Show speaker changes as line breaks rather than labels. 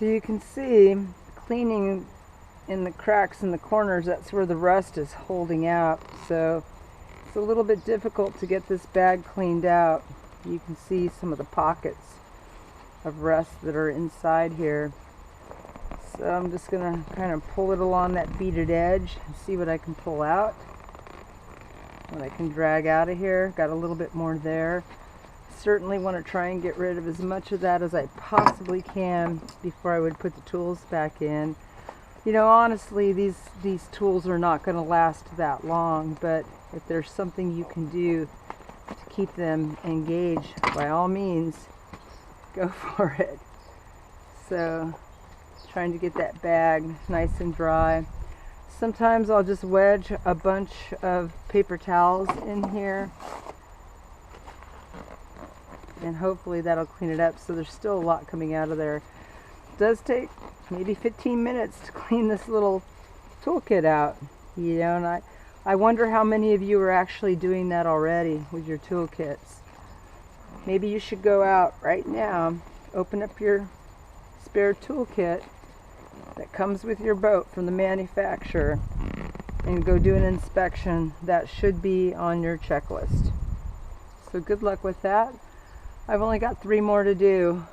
So you can see cleaning in the cracks in the corners, that's where the rust is holding out. So it's a little bit difficult to get this bag cleaned out. You can see some of the pockets of rust that are inside here. So I'm just going to kind of pull it along that beaded edge and see what I can pull out. What I can drag out of here. Got a little bit more there. Certainly want to try and get rid of as much of that as I possibly can before I would put the tools back in. You know, honestly, these tools are not going to last that long, but if there's something you can do to keep them engaged, by all means, go for it. So, trying to get that bag nice and dry. Sometimes I'll just wedge a bunch of paper towels in here, and hopefully that'll clean it up. So there's still a lot coming out of there. It does take maybe 15 minutes to clean this little toolkit out, you know, and I wonder how many of you are actually doing that already with your toolkits. Maybe you should go out right now, open up your spare toolkit that comes with your boat from the manufacturer, and go do an inspection. That should be on your checklist. So good luck with that. I've only got 3 more to do.